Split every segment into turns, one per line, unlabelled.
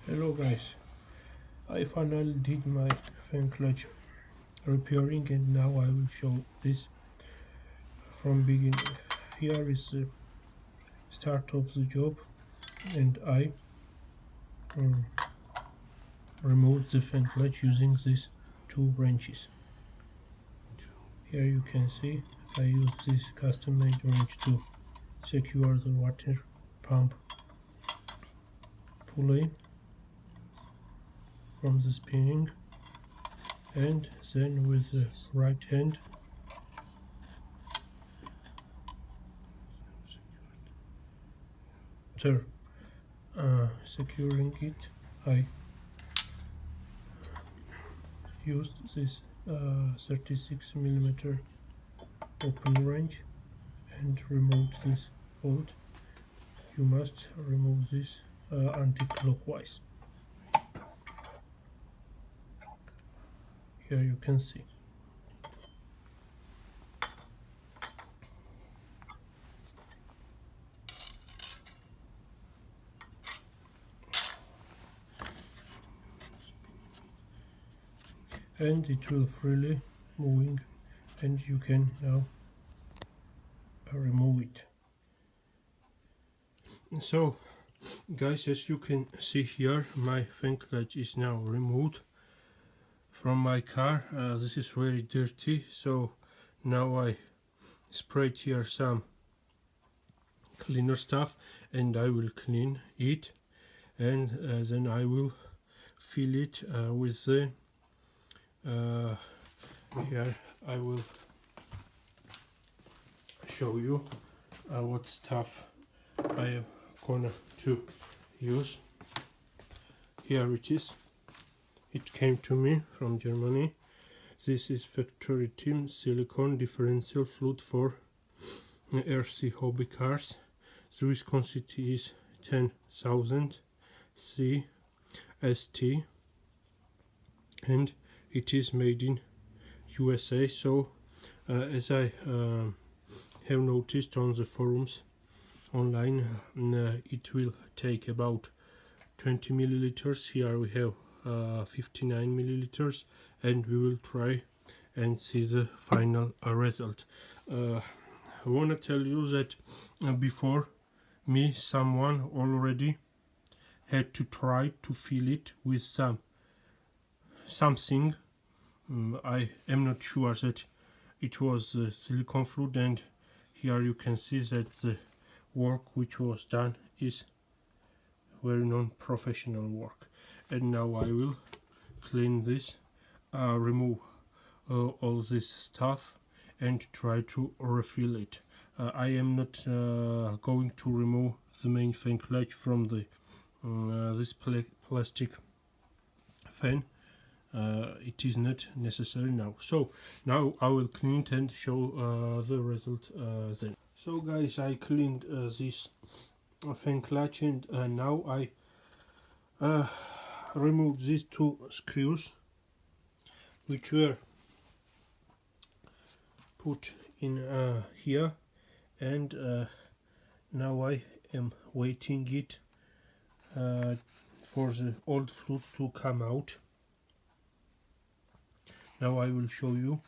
Hello guys, I finally did my fan clutch repairing and now I will show this from beginning. Here is the start of the job and I um, removed the fan clutch using these two wrenches. Here you can see I used this custom made wrench to secure the water pump pulley from the spinning, and then with the right hand after securing it, I used this 36mm open wrench and removed this bolt. You must remove this anti-clockwise. Here you can see. And it will freely moving, and you can now remove it. So guys, as you can see here, my fan clutch is now removed from my car. This is very dirty, so now I sprayed here some cleaner stuff and I will clean it, and then I will fill it with the here I will show you what stuff I am gonna to use. Here it is. It came to me from Germany. This is factory team silicone differential fluid for RC hobby cars. The viscosity is 10,000 CST and it is made in USA. So as I have noticed on the forums online, it will take about 20 milliliters. Here we have 59 milliliters, and we will try and see the final result. I want to tell you that before me, someone already had to try to fill it with something. I am not sure that it was silicone fluid, and here you can see that the work which was done is very non-professional work. And now I will clean this, remove all this stuff and try to refill it. I am not going to remove the main fan clutch from the this plastic fan. It is not necessary now. So now I will clean it and show the result then. So guys, I cleaned this fan clutch, and now I removed these two screws which were put in here, and now I am waiting it for the old fluid to come out. Now I will show you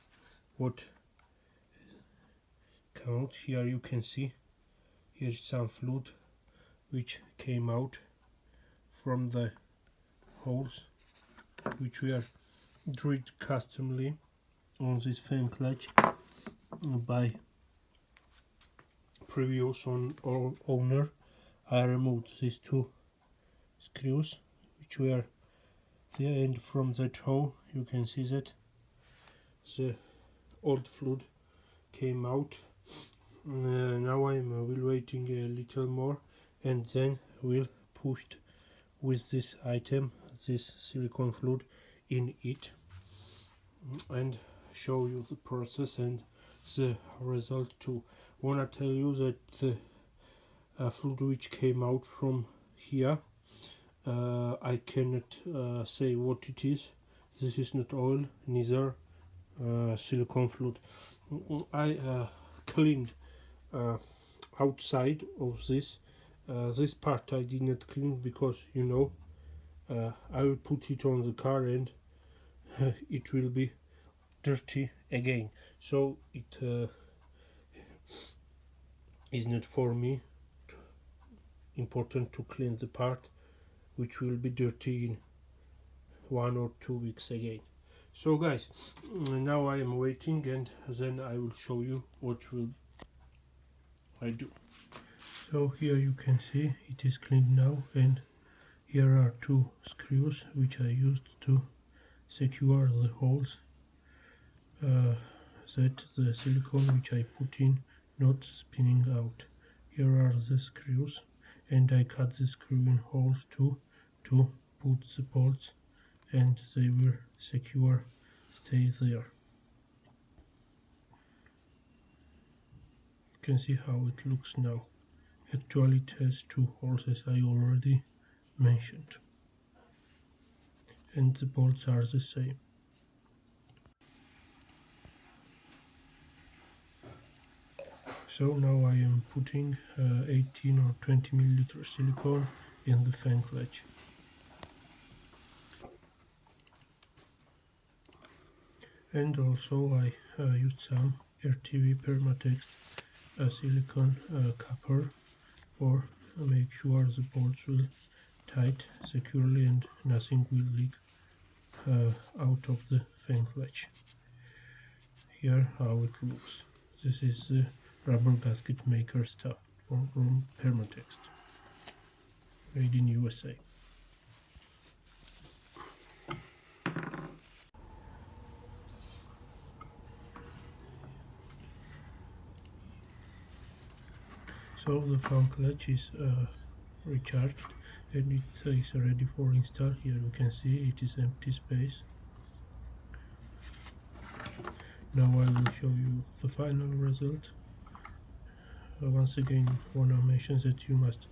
what came out. Here you can see here is some fluid which came out from the holes which were drilled customly on this fan clutch by previous owner. I removed these two screws which were there, and from that hole you can see that the old fluid came out. Now I'm waiting a little more, and then we'll push with this item, this silicone fluid, in it and show you the process and the result too. Wanna tell you that the fluid which came out from here, I cannot say what it is. This is not oil, neither silicone fluid. I cleaned outside of this. This part I did not clean because, you know, I will put it on the car and it will be dirty again. So it is not for me important to clean the part which will be dirty in 1 or 2 weeks again. So guys, now I am waiting and then I will show you what will I do. So here you can see it is cleaned now, and here are 2 screws which I used to secure the holes that the silicone which I put in not spinning out. Here are the screws, and I cut the screw in holes too to put the bolts, and they will secure stay there. You can see how it looks now. Actually it has 2 holes as I already mentioned, and the bolts are the same. So now I am putting 18 or 20 milliliter silicone in the fan clutch. And also I used some RTV Permatex silicone copper for make sure the bolts will tight securely and nothing will leak out of the fan clutch. Here how it looks. This is the rubber gasket maker stuff from Permatex, made in USA. So the fan clutch is recharged and it is ready for install. Here you can see it is empty space. Now I will show you the final result. Once again, I want to mention that you must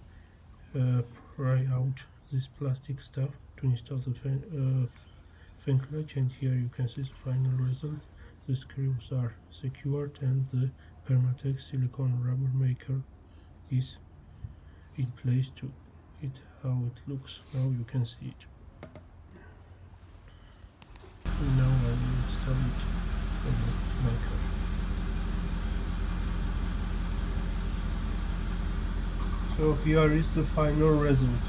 pry out this plastic stuff to install the fan clutch, and here you can see the final result. The screws are secured and the Permatex silicone rubber maker is in place too. How it looks. Now you can see it. And now I will install it on my car. So here is the final result.